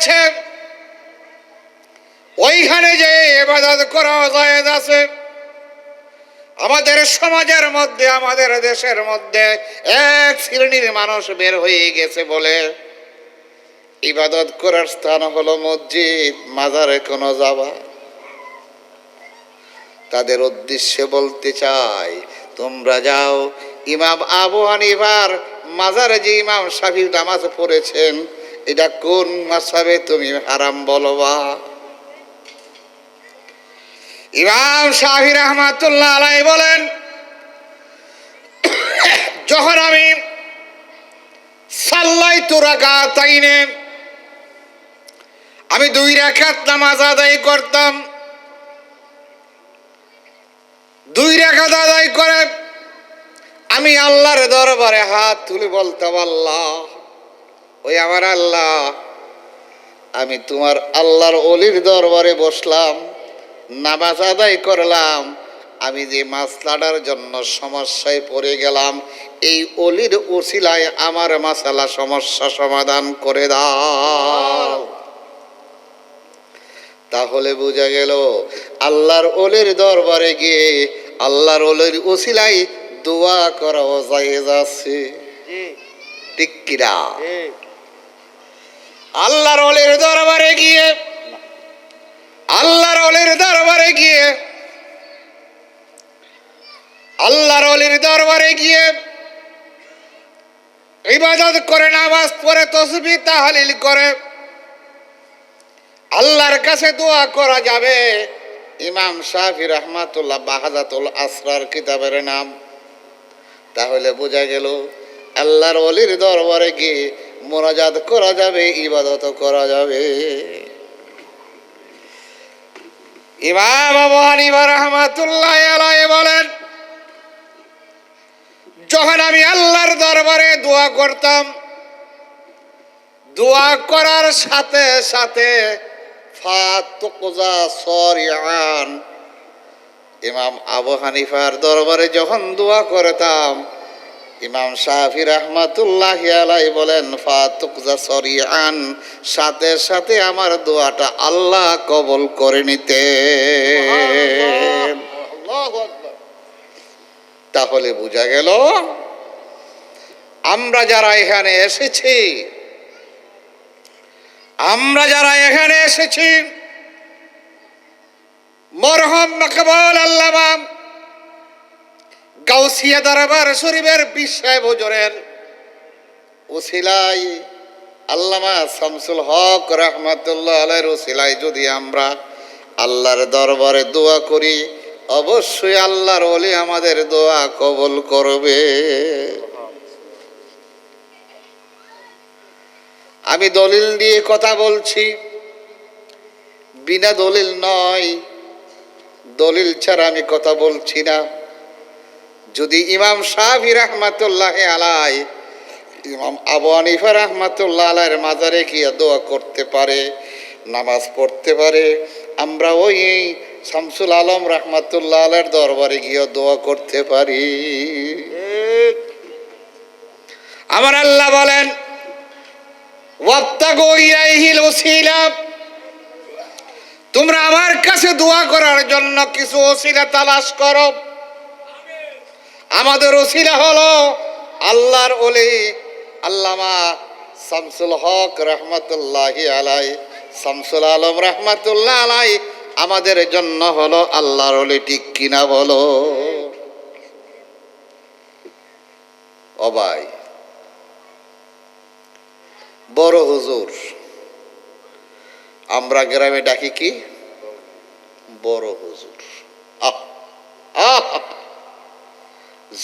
বলেছে ওইখানে যে ইবাদত করা জায়েজ আছে। আমাদের সমাজের মধ্যে, আমাদের দেশের মধ্যে এক শ্রেণীর মানুষ বের হয়ে গেছে বলে ইবাদত করার স্থান হলো মসজিদ, মাজারে কোনো যাবা। তাদের উদ্দেশ্যে বলতে চাই, তোমরা যাও ইমাম আবু হানিফার মাজারে যে ইমাম শাফি নামাজ পড়েছেন, এটা কোন মাযহাবে তুমি হারাম বলবা? ইমাম শাফি রাহমাতুল্লাহ আলাইহি বলেন, যখন আমি সাল্লাইতু রাকাতাইনে, আমি 2 রাকাত নামাজ আদায় করতাম। 2 রাকাত আদায় করে আমি আল্লাহর দরবারে হাত তুলে বলতাম, আল্লাহ, ওই আমার আল্লাহ, আমি তোমার আল্লাহর ওলির দরবারে বসলাম, নামাজ আদায় করলাম, আমি যে মাসলাটার জন্য সমস্যায় পড়ে গেলাম, এই ওলির ওসিলায় আমার মাসালা সমস্যা সমাধান করে দাও। তাহলে বোঝা গেল আল্লাহর ওলির দরবারে গিয়ে আল্লাহর ওলির ওসিলায় দোয়া করা জায়েজ আছে, ঠিক কিনা? আল্লাহর ওলির দরবারে গিয়ে, আল্লাহর ওলির দরবারে গিয়ে, আল্লাহর ওলির দরবারে গিয়ে ইবাদত করে, নামাজ পড়ে, তাসবিহ তাহলিল করে আল্লাহর কাছে দোয়া করা যাবে। ইমাম শাফি রাহমাতুল্লাহ বাহাজাতুল আসরার কিতাবের নাম। তাহলে বোঝা গেল আল্লাহর ওলির দরবারে গিয়ে মুনাজাত করা যাবে, ইবাদত করা যাবে। ইমাম আবু হানিফা রাহমাতুল্লাহ আলাইহি বলেন, যখন আমি আল্লাহর দরবারে দোয়া করতাম, দোয়া করার সাথে সাথে ফাতুকুজা সরিয়ান, ইমাম আবু হানিফার দরবারে যখন দোয়া করতাম, ইমাম শাফি রাহমাতুল্লাহ আলাইহি বলেন, ফাতুকুজা সরিয়ান, সাথে সাথে আমার দোয়াটা আল্লাহ কবুল করে নিতেন। তাহলে বোঝা গেল আমরা যারা এখানে এসেছি, আমরা যারা এখানে এসেছি, মরহুম মাকবুল আল্লামা গাউসিয়া দরবার শরীফের পীর সাহেব হুজুরের ওসিলায়, আল্লামা শামসুল হক রাহমাতুল্লাহ আলাইহির ওসিলায় যদি আমরা আল্লাহর দরবারে দোয়া করি, অবশ্যই আল্লাহর ওলি আমাদের দোয়া কবুল করবে। আমি দলিল দিয়ে কথা বলছি, বিনা দলিল নয়, দলিল ছাড়া আমি কথা বলছি না। যদি ইমাম শাফি রাহমাতুল্লাহ আলাইহি, ইমাম আবু হানিফা রাহমাতুল্লাহ আলাইহির মাজারে গিয়ে দোয়া করতে পারে, নামাজ পড়তে পারে, আমরা ওই শামসুল আলম রাহমাতুল্লাহ আলাইহির দরবারে গিয়ে দোয়া করতে পারি। আমার আল্লাহ বলেন, ওয়াবতাগু ইলাইহিল ওসিলা, তোমরা আমার কাছে দোয়া করার জন্য কিছু ওসিলা তালাশ করো। আমাদের ওসিলা হলো আল্লাহর ওলি আল্লামা শামসুল হক রাহমাতুল্লাহি আলাইহি, শামসুল আলম রাহমাতুল্লাহ আলাইহি আমাদের জন্য হলো আল্লাহর ওলি, ঠিক কিনা বলো? ও ভাই, বড় হুজুর আমরা গ্রামে ডাকি কি? বড় হুজুর।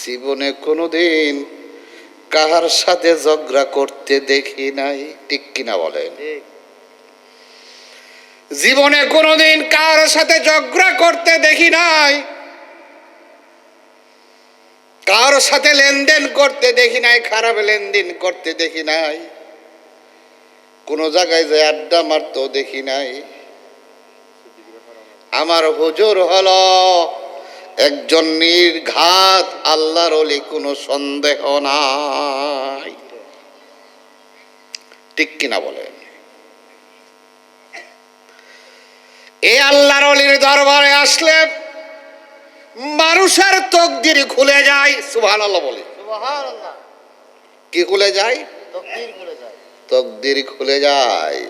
জীবনে কোনোদিন কাহার সাথে ঝগড়া করতে দেখি নাই, ঠিক কিনা বলেন? জীবনে কোনোদিন কার সাথে ঝগড়া করতে দেখি নাই, কার সাথে লেনদেন করতে দেখি নাই, খারাপ লেনদেন করতে দেখি নাই, কোন জায়গায় যে আড্ডা মারতেও দেখি নাই। আমার হুজুর হলো একজন নির্ঘাত আল্লাহর ওলি, কোনো সন্দেহ নাই, ঠিক কিনা বলেন? এই আল্লাহর ওলির দরবারে আসলে মানুষের তকদির খুলে যায়। সুবহানাল্লাহ বলে। সুবহানাল্লাহ। কি খুলে যায়? তাকদীর খুলে যায়। তকদির খুলে যায়।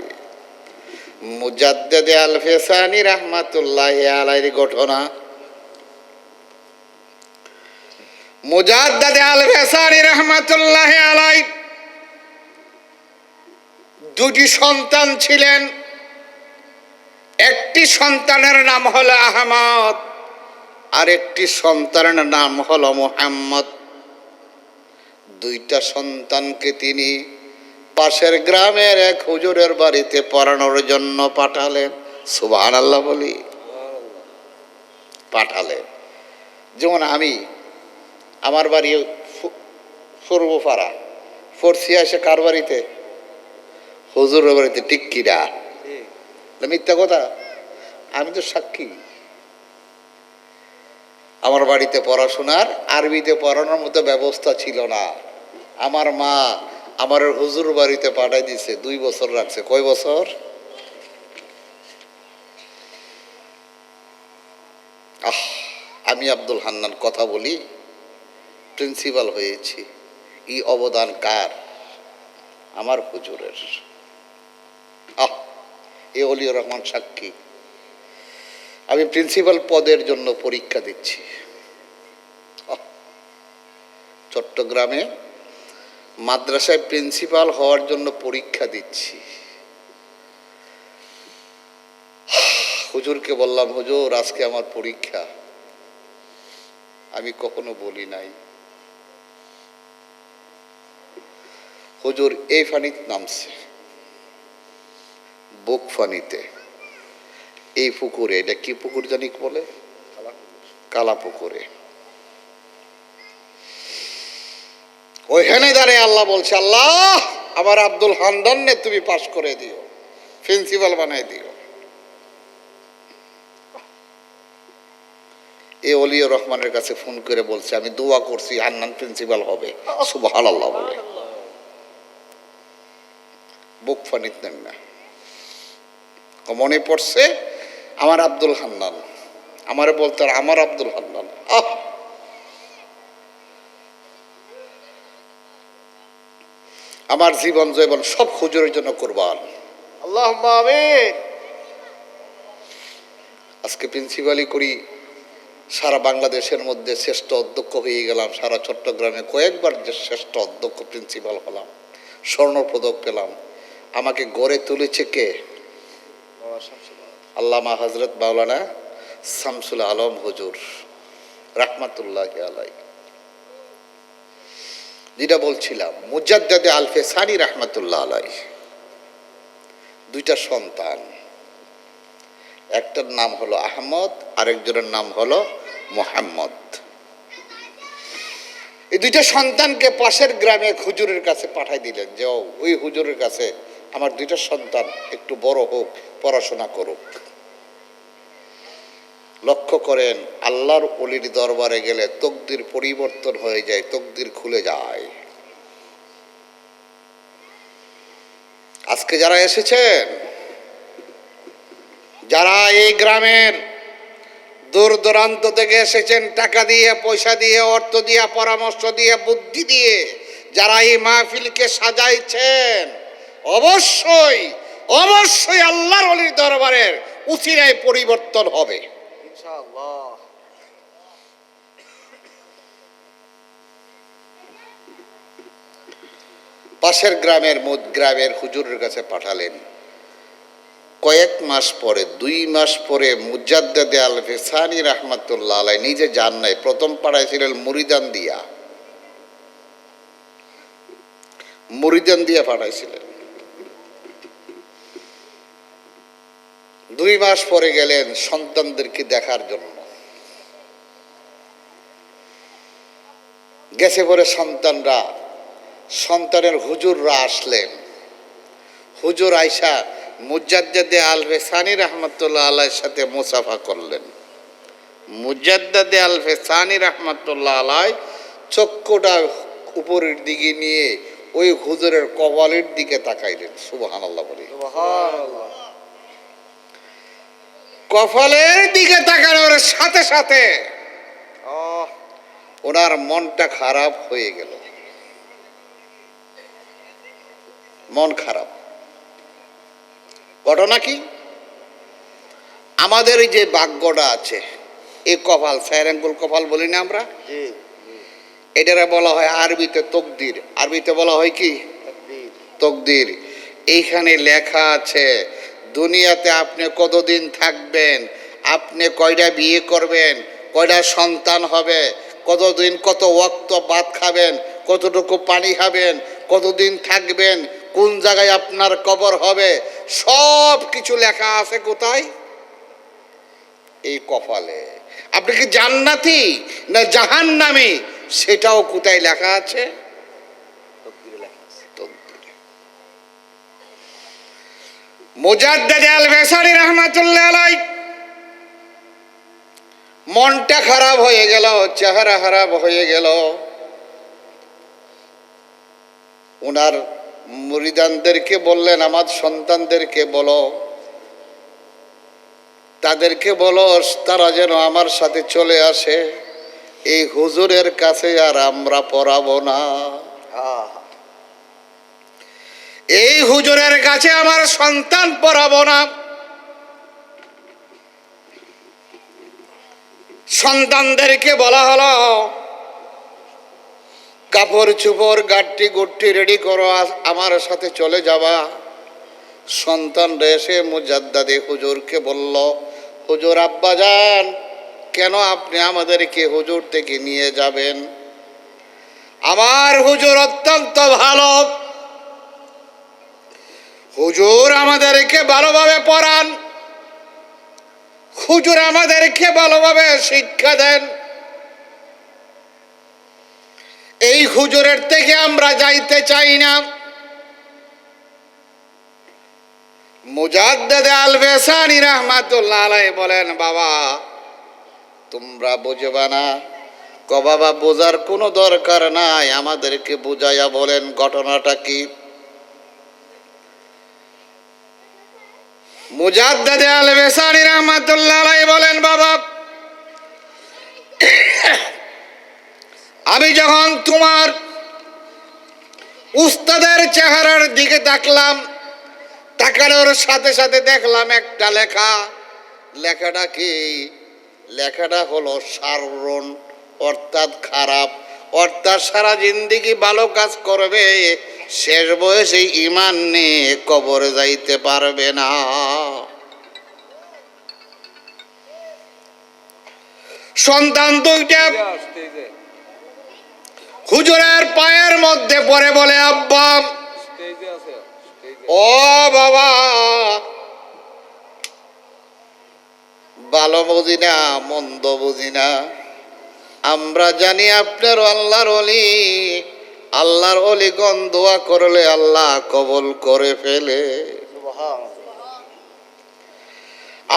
মুজাদ্দিদ আল ফেসানি রাহমাতুল্লাহি আলাইহির ঘটনা। মুজাদ্দিদ আল ফেসানি রাহমাতুল্লাহি আলাইহি দুটি সন্তান ছিলেন। একটি সন্তানের নাম হলো আহমদ, আর একটি সন্তানের নাম হলো মুহাম্মদ। দুইটা সন্তানকে তিনি পাশের গ্রামের এক হুজুরের বাড়িতে পড়ানোর জন্য পাঠালেন। সুবহানাল্লাহ বলি। পাঠালেন। যেমন আমি, আমার বাড়ি পূর্বপাড়া, পড়ছি আসে কার বাড়িতে? হুজুরের বাড়িতে। ঠিক কিনা? মিথ্যা কথা? আমি তো সাক্ষী। আমার বাড়িতে পড়াশোনার, আরবিতে পড়ানোর মতো ব্যবস্থা ছিল না। আমার মা আমার হুজুর বাড়িতে পাঠাই দিছে, 2 বছর রাখছে। কয় বছর? আমি আব্দুল হান্নান কথা বলি, প্রিন্সিপাল হয়েছি। এই অবদান কার? আমার হুজুরের। এ অলিউর রহমান সাক্ষী। আমি প্রিন্সিপাল পদের জন্য পরীক্ষা দিচ্ছি চট্টগ্রামে, মাদ্রাসায় প্রিন্সিপাল হওয়ার জন্য পরীক্ষা দিচ্ছি। হুজুরকে বললাম, হুজুর আজকে আমার পরীক্ষা। আমি কখনো বলি নাই। হুজুর এই ফানিতে নামছে, বুক ফানিতে, এই পুকুরে। এটা কি পুকুর জানি বলে? কালা পুকুরে। ওইখানে দাঁড়িয়ে আল্লাহ বলছে, আল্লাহ আমার আব্দুল হান্নানকে তুমি পাস করে দিও, প্রিন্সিপাল বানাই দিও। এ অলিউর রহমানের কাছে ফোন করে বলছে, আমি দোয়া করছি হান্নান প্রিন্সিপাল হবে। সুবহানাল্লাহ বলে। বুক ফানিত নেন না। মনে পড়ছে আমার আব্দুল হান্নান। আমারে বলতে আমার আব্দুল হান্নান। আমার জীবন জৈবন সব হুজুরের জন্য কুরবান। আল্লাহুম্মা আমিন। আজকে প্রিন্সিপালই করি, সারা বাংলাদেশের মধ্যে শ্রেষ্ঠ অধ্যক্ষ হয়ে গেলাম। সারা চট্টগ্রামে কয়েকবার যে শ্রেষ্ঠ অধ্যক্ষ প্রিন্সিপাল হলাম, স্বর্ণপদক পেলাম। আমাকে গড়ে তুলেছে কে? আল্লামা হযরত মাওলানা শামসুল আলম হুজুর রাহমাতুল্লাহি আলাইহি। যেটা বলছিলাম, মুজাদ্দিদ আল ফেসানি রাহমাতুল্লাহ আলাইহি দুইটা সন্তান। একটার নাম হলো আহমদ, আরেকজনের নাম হলো মুহাম্মদ। এই দুইটা সন্তানকে পাশের গ্রামে হুজুরের কাছে পাঠাই দিলেন, যে ওই হুজুরের কাছে আমার দুইটা সন্তান একটু বড় হোক, পড়াশোনা করুক। লক্ষ্য করেন, আল্লাহর ওলির দরবারে গেলে তকদির পরিবর্তন হয়ে যায়, তকদির খুলে যায়। আজকে যারা এসেছেন, যারা এই গ্রামের দূর দূরান্ত থেকে এসেছেন, টাকা দিয়ে, পয়সা দিয়ে, অর্থ দিয়ে, পরামর্শ দিয়ে, বুদ্ধি দিয়ে যারা এই মাহফিলকে সাজাইছেন, অবশ্যই অবশ্যই আল্লাহর ওলির দরবারের উসিলায় পরিবর্তন হবে ইনশাআল্লাহ। পাশের গ্রামের হুজুরের কাছে পাঠালেন। কয়েক মাস পরে, 2 মাস পরে মুজাদ্দিদ আল ফেসানি রাহমাতুল্লাহ আলাইহি নিজে যান নাই, প্রথম পাঠাইছিলেন মুরিদান দিয়া পাঠাইছিলেন। 2 মাস পরে গেলেন সন্তানদেরকে দেখার জন্য। গেছে পরে সন্তানের হুজুররা আসলেন। হুজুর আইসা মুজাদ্দিদ আল ফেসানি রাহমাতুল্লাহ আলাইহির সাথে মুসাফা করলেন। মুজাদ্দিদ আল ফেসানি রাহমাতুল্লাহ আলাইহি চক্ষুটা উপরের দিকে নিয়ে ওই হুজুরের কপালের দিকে তাকাইলেন। সুবহানাল্লাহ বলে। সুবহানাল্লাহ। কপালের দিকে তাকানোর সাথে সাথে ও ওনার মনটা খারাপ হয়ে গেল। মন খারাপ। ঘটনা কি? আমাদের এই যে ভাগ্যটা আছে, এই কপাল, ফায়ার অ্যাঙ্গেল কপাল বলি না আমরা, জি এটারে বলা হয় আরবিতে তকদির। আরবিতে বলা হয় কি? তাকবীর। তকদির। এইখানে লেখা আছে দুনিয়াতে আপনি কতদিন থাকবেন, আপনি কয়টা বিয়ে করবেন, কয়টা সন্তান হবে, কতদিন কত ওয়াক্ত ভাত খাবেন, কতটুকু পানি খাবেন, কতদিন থাকবেন, কোন জায়গায় আপনার কবর হবে, সব কিছু লেখা আছে কোথায়? এই কপালে। আপনি কি জান্নাতি না জাহান্নামী সেটাও কোথায় লেখা আছে? তাকবীরে লেখা আছে। তকদিরে। মুজাদ্দিদ আল-বেসারি রাহমাতুল্লাহ আলাইহি মনটা খারাপ হয়ে গেল, চেহারা খারাপ হয়ে গেল। ওনার মুরিদানদেরকে বললেন, আমার সন্তানদেরকে বলো, তাদেরকে বলো তারা যেন আমার সাথে চলে আসে, এই হুজুরের কাছে আর আমরা পড়াবো না। হ্যাঁ এই হুজুরের কাছে আমার সন্তান পড়াবো না। সন্তানদেরকে বলা হলো, কাপড় চুপড় গাঠটি গুট্টি রেডি করো, আমার সাথে চলে যাবা। সন্তানরা এসে মুজাদ্দিদ হুজুরকে বলল, হুজুর আব্বাজান, কেন আপনি আমাদেরকে হুজুর থেকে নিয়ে যাবেন? আমার হুজুর অত্যন্ত ভালো, হুজুর আমাদেরকে ভালোভাবে পড়ান, হুজুর আমাদেরকে ভালোভাবে শিক্ষা দেন। এই হুজুরের থেকে আমরা যাইতে চাই না। মুজাদ্দিদ আল-বেসানি রাহমাতুল্লাহ আলাইহি বলেন, বাবা তোমরা বুঝবা না। বাবা বোঝার কোনো দরকার নাই, আমাদেরকে বুঝাইয়া বলেন ঘটনাটা কি। মুজাদ্দিদ আল-বেসানি রাহমাতুল্লাহ আলাইহি বলেন, বাবা আমি যখন তোমার উস্তাদের চেহারার দিকে তাকলাম, তাকানোর সাথে সাথে দেখলাম একটা লেখা। লেখাটা কি? লেখাটা হলো সাররণ, অর্থাৎ খারাপ, অর্থাৎ সারা জিন্দেগি ভালো কাজ করবে, শেষ বয়সে ঈমান নিয়ে কবরে যাইতে পারবে না। সন্তান দুইটা হুজুরের পায়ের মধ্যে পড়ে বলে, আব্বা, ও বাবা, ভালো বুঝি না মন্দ বুঝি না, আমরা জানি আপনার আল্লাহর ওলি, আল্লাহর ওলিগণ দোয়া করলে আল্লাহ কবুল করে ফেলে। সুবহানাল্লাহ।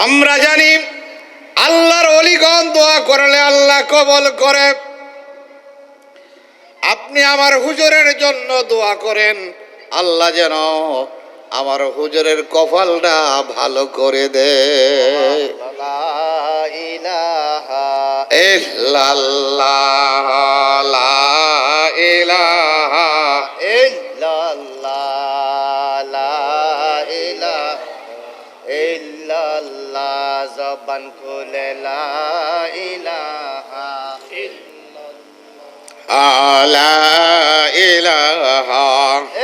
আমরা জানি আল্লাহর ওলিগণ দোয়া করলে আল্লাহ কবুল করে। আপনি আমার হুজুরের জন্য দোয়া করেন, আল্লাহ যেন আমার হুজুরের কপালটা ভালো করে দেয়। লা ইলাহা ইল্লাল্লাহ, লা ইলাহা ইল্লাল্লাহ, লা ইলাহা ইল্লাল্লাহ, জবান খুলে লা ইলাহা লা ইলাহা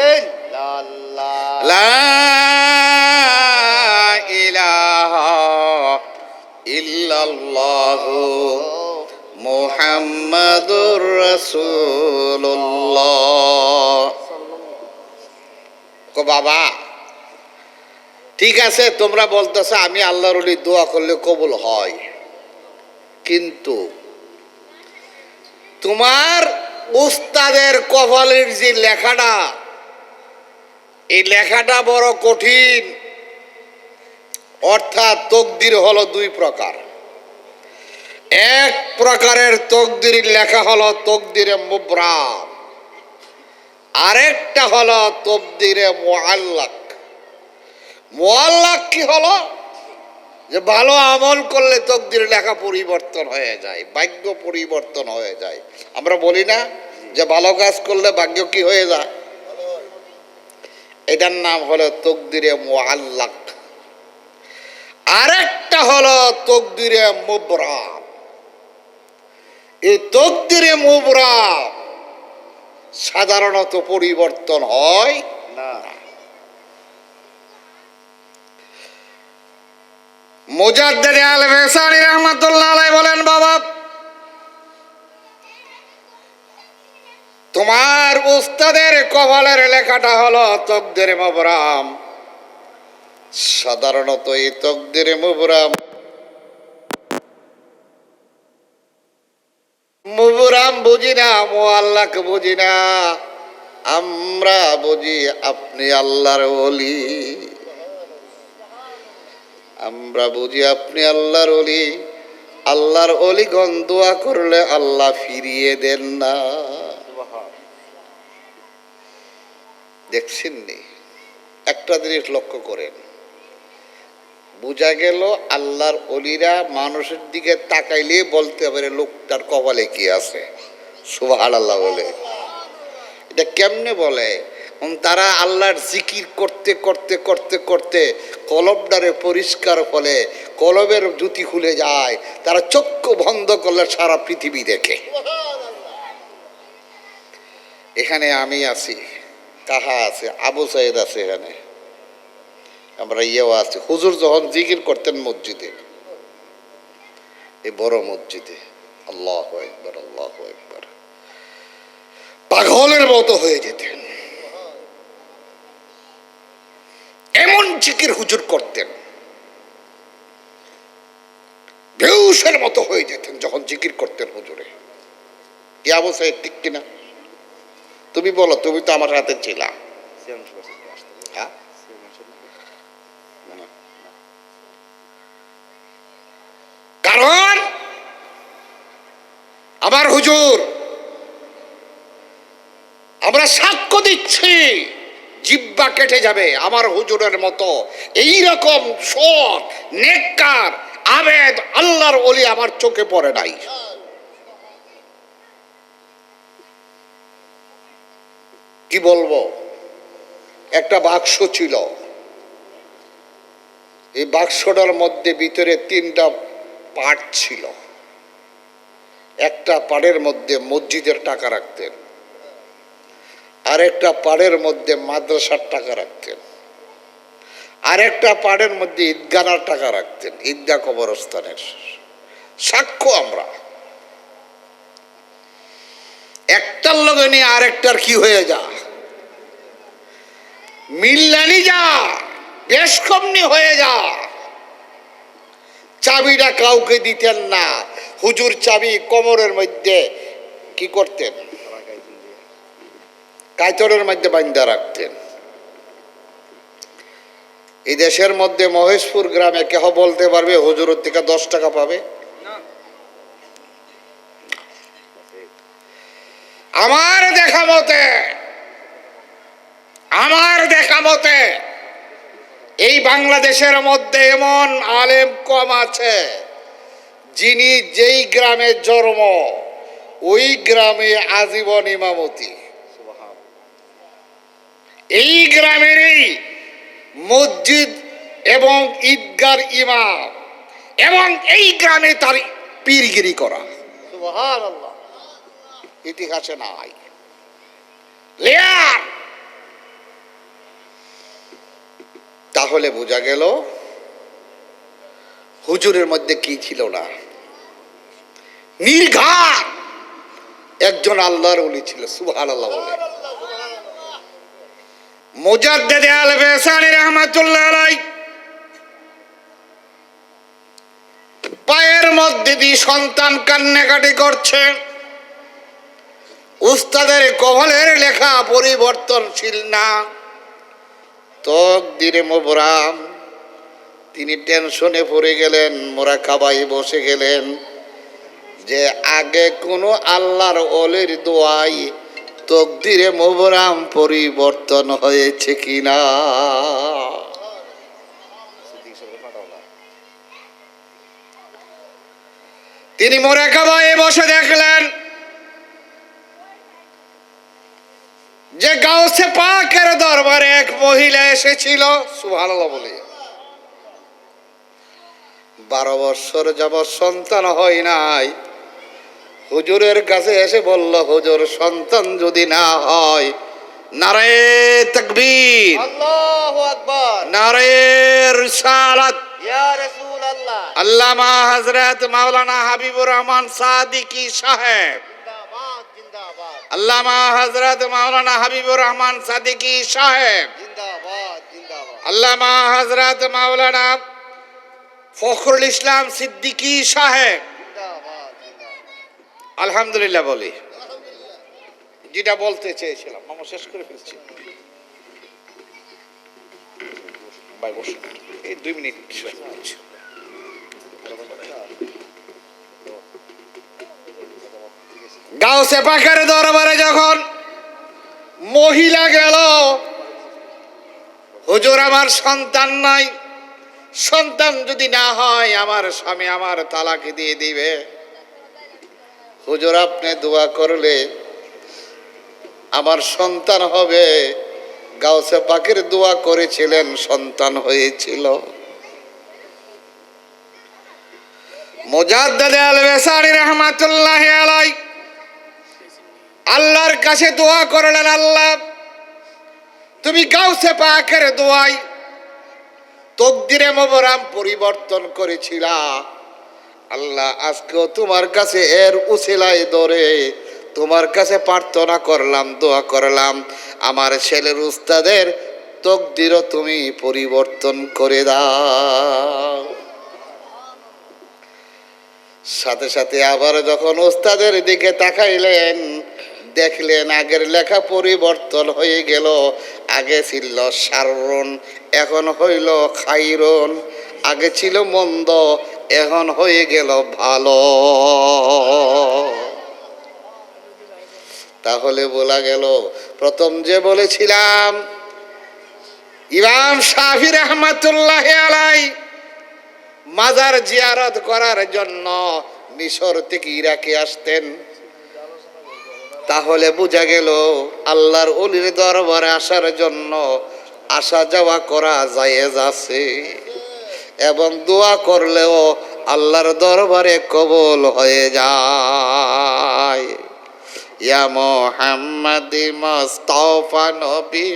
ইল্লাল্লাহ, লা ইলাহা ইল্লাল্লাহু মুহাম্মাদুর রাসূলুল্লাহ। কো বাবা, ঠিক আছে তোমরা বলতেছো আমি আল্লাহর ওলি দোয়া করলে কবুল হয়, কিন্তু তোমার উস্তাদের কপালের যে লেখাটা, এই লেখাটা বড় কঠিন। অর্থাৎ তকদির হলো দুই প্রকার। এক প্রকারের তকদির লেখা হলো তকদিরে মুবরাম, আরেকটা হলো তকদিরে মুআল্লাক। মুআল্লাক কি হলো? যে ভালো আমল করলে তকদির লেখা পরিবর্তন হয়ে যায়, ভাগ্য পরিবর্তন হয়ে যায়। আমরা বলি না যে ভালো কাজ করলে ভাগ্য কি হয়ে যায়? এটার নাম হলো তকদিরে মুআল্লাক। আরেকটা হলো তকদিরে মুবরাম। এই তকদিরে মুবরাম সাধারণত পরিবর্তন হয় না। মুজাদ্দিদ আল বেসারি রাহমাতুল্লাহ আলাইহি বলেন, বাবা তোমার উস্তাদের কপালের লেখাটা হলো তকদিরে মুবরাম। সাধারণত এই তকদিরে মুবরাম বুঝি না, মুআল্লাক বুঝি না। আমরা বুঝি আপনি আল্লাহর ওলি, আমরা বুঝি আপনি আল্লাহর ওলি। আল্লাহর ওলিগণ দোয়া করলে আল্লাহ ফিরিয়ে দেন না। দেখছেন নি? একটা জিনিস লক্ষ্য করেন, বোঝা গেল আল্লাহর ওলিরা মানুষের দিকে তাকাইলে বলতে পারে লোকটার কপালে কি আছে। সুবহানাল্লাহ বলে। এটা কেমনে বলে? তারা আল্লাহর জিকির করতে করতে করতে করতে কলবটারে পরিষ্কার ফলে কলবের জুতি খুলে যায়। তারা চক্ষু বন্ধ করলে সারা পৃথিবী দেখে। এখানে আমি আছি, কাহা আছে, আবু সাইদ আছে, এখানে আমরা ইয়েও আছি। হুজুর যখন জিকির করতেন মসজিদে, এই বড় মসজিদে, আল্লাহু আকবার আল্লাহু আকবার, পাগলের মতো হয়ে যেতেন। এমন জিকির হুজুর করতেন, বেহুশের মতো হয়ে যেতেন যখন জিকির করতেন হুজুরে। কি আবু সাইদ, ঠিক কিনা? তুমি বলো, তুমি তো আমার হাতে ছিলা। হ্যাঁ, কারণ আমার হুজুর, আমরা সাক্ষ্য দিচ্ছি, জিব্বা কেটে যাবে আমার হুজুরের মতো এইরকম সৎ নেককার আবেদ আল্লাহর ওলি আমার চোখে পড়ে নাই। কি বলবো? একটা বাক্স ছিল, এই বাক্সটার মধ্যে ভিতরে 3টা পার্ট ছিল। একটা পাড়ের মধ্যে মসজিদের টাকা রাখতেন, আরেকটা পাড়ের মধ্যে মাদ্রাসার টাকা রাখতেন, আরেকটা পাড়ের মধ্যে ঈদগানার টাকা রাখতেন, ঈদগাহ কবরস্থানের। সাক্ষ্য আমরা। একটার লগে নিয়ে আরেকটার কি হয়ে যা, মিল্লানি যা, বেশ কমনি হয়ে যা। চাবিটা কাউকে দিতেন না। হুজুর চাবি কোমরের মধ্যে কি করতেন? কাইতরের মধ্যে বান্ধা রাখতেন। এই দেশের মধ্যে মহেশপুর গ্রামে কেহ বলতে পারবে হুজুরের থেকে 10 টাকা পাবে? আমার দেখা মতে এই বাংলাদেশের মধ্যে এমন আলেম কম আছে যিনি যেই গ্রামে জন্ম ওই গ্রামে আজীবন ইমামতি, এই গ্রামেরই মসজিদ এবং ঈদগার ইমাম, এবং এই গ্রামে তার পীরগিরি করা। সুবহানাল্লাহ। ইতিহাসে নাই। লেয়ার। তাহলে বোঝা গেল হুজুরের মধ্যে কি ছিল না? নির্ঘাত একজন আল্লাহর ওলি ছিল। সুবহানাল্লাহ বলে। মুজাদ্দিদ আল বেসারি রাহমাতুল্লাহ আলাইহি পায়ের মধ্যে দিয়ে সন্তান কান্নাকাটি করছে। উস্তাদের কপালের লেখা পরিবর্তনশীল না, তকদিরে মুবরাম। তিনি টেনশনে পড়ে গেলেন, মুরাকাবায় বসে গেলেন যে আগে কোনো আল্লাহর ওলির দোয়াই তকদিরে মুবরাম পরিবর্তন হয়েছে কিনা। তিনি মোরাকাবায় বসে দেখলেন যে গাউসে পাকের দরবারে এক মহিলা এসেছিল, সুবহানাল্লাহ বলে। 12 বছর যাবৎ সন্তান হয় নাই। হুজুরের কাছে এসে বলল, হুজুর সন্তান যদি না হয়, নারে তাকবীর, আল্লাহু আকবার, নারে রিসালাত। ইয়া রাসূলুল্লাহ, আল্লামা হযরত মাওলানা হাবিবুর রহমান সাদিকী সাহেব, জিন্দাবাদ জিন্দাবাদ, আল্লামা হযরত মাওলানা হাবিবুর রহমান সাদিকী সাহেব, জিন্দাবাদ জিন্দাবাদ, আল্লামা হযরত মাওলানা ফখরুল ইসলাম সিদ্দিকী সাহেব। জিন্দাবাদ জিন্দাবাদ। আলহামদুলিল্লাহ বলি। যেটা বলতে চেয়েছিলাম মামা শেষ করে ফেলছি। ভাই বসুন, এই 2 মিনিট গাউসে পাকের দরবারে যখন মহিলা গেল, হুজুর আমার সন্তান নাই, সন্তান যদি না হয় আমার স্বামী আমার তালাক দিয়ে দিবে। হুজুর আপনি দোয়া করলে আমার সন্তান হবে। গাউসে পাকের দোয়া করেছিলেন, সন্তান হয়েছিল। মুজাদ্দিদ আল-বেসারি রাহমাতুল্লাহি আলাইহি আল্লাহর কাছে দোয়া করলেন, আল্লাহ তুমি গাউসে পাকের দোয়ায় তকদিরে মোবারক পরিবর্তন করেছিলা। আল্লাহ আজকেও তোমার কাছে এর উসিলায় ধরে তোমার কাছে প্রার্থনা করলাম, দোয়া করলাম, আমার ছেলের উস্তাদের তকদিরও তুমি পরিবর্তন করে দাও। সাথে সাথে আবার যখন উস্তাদের দিকে তাকাইলেন, দেখলেন আগের লেখা পরিবর্তন হয়ে গেল। আগে ছিল শাররুন, এখন হইল খাইরুন। আগে ছিল মন্দ, এখন হয়ে গেল ভালো। তাহলে বলা গেল, প্রথম যে বলেছিলাম ইমাম শাফি রাহমাতুল্লাহি আলাইহি মাজার জিয়ারত করার জন্য মিশর থেকে ইরাকে আসতেন। তাহলে বোঝা গেল আল্লাহর ওলির দরবারে আসার জন্য আসা যাওয়া করা জায়েজ আছে, এবং দোয়া করলেও আল্লাহর দরবারে কবুল হয়ে যায়। ইয়া মুহাম্মাদি মুস্তাফা নবী,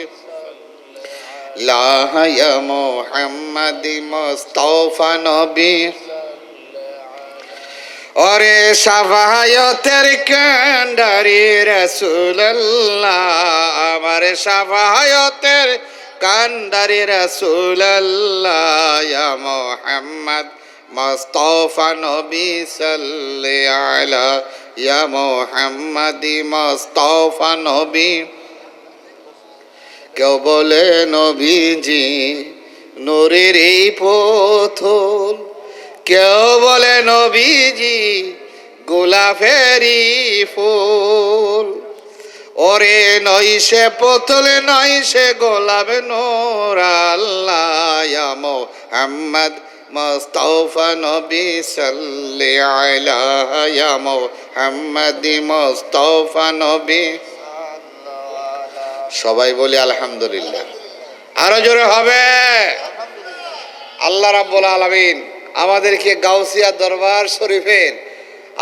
লা ইয়া মুহাম্মাদি মুস্তাফা নবী, ওরে শাফায়াতের কান্ডারি রাসূলুল্লাহ, আমার শাফায়াতের কান্ডারি রাসূলুল্লাহ, ইয়া মুহাম্মদ মুস্তাফা নবী সাল্লি আলা, ইয়া মুহাম্মাদি মুস্তাফা নবী। কেউ বলে নবীজি নূরের এই পুতুল, কেউ বলে নবীজি গোলাপেরই ফুল। ওরে নয় সে পুতুল নয় সে গোলাপ নূর আল্লাহ, ইয়া মুহাম্মদ মুস্তাফা নবী সাল্লি আলা, ইয়া মুহাম্মদ মুস্তাফা নবী। সবাই বলি আলহামদুলিল্লাহ। আরো জোরে হবে। আল্লাহ রাব্বুল আলামিন আমাদেরকে গাউসিয়া দরবার শরীফের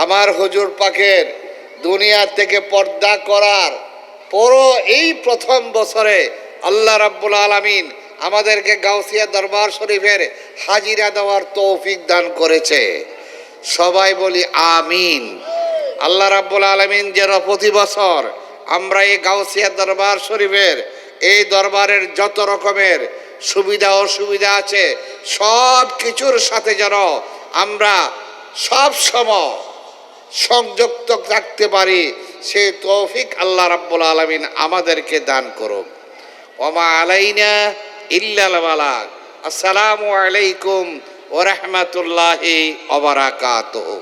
আমার হুজুর পাকের দুনিয়া থেকে পর্দা করার পরও এই প্রথম বছরে আল্লাহ রাব্বুল আলামিন আমাদেরকে গাউসিয়া দরবার শরীফের হাজিরা দেওয়ার তৌফিক দান করেছে। সবাই বলি আমিন। আল্লাহ রাব্বুল আলামিন যেন প্রতি বছর আমরা এই গাউসিয়া দরবার শরীফের এই দরবারের যত রকমের সুবিধা অসুবিধা আছে সব কিছুর সাথে যেন আমরা সব সময় সংযুক্ত থাকতে পারি, সেই তৌফিক আল্লাহ রাব্বুল আলামিন আমাদেরকে দান করুক। ওমা আলাইনা ইল্লাল বালাগ। আসসালামু আলাইকুম ওয়া রাহমাতুল্লাহি ওয়া বারাকাতুহু।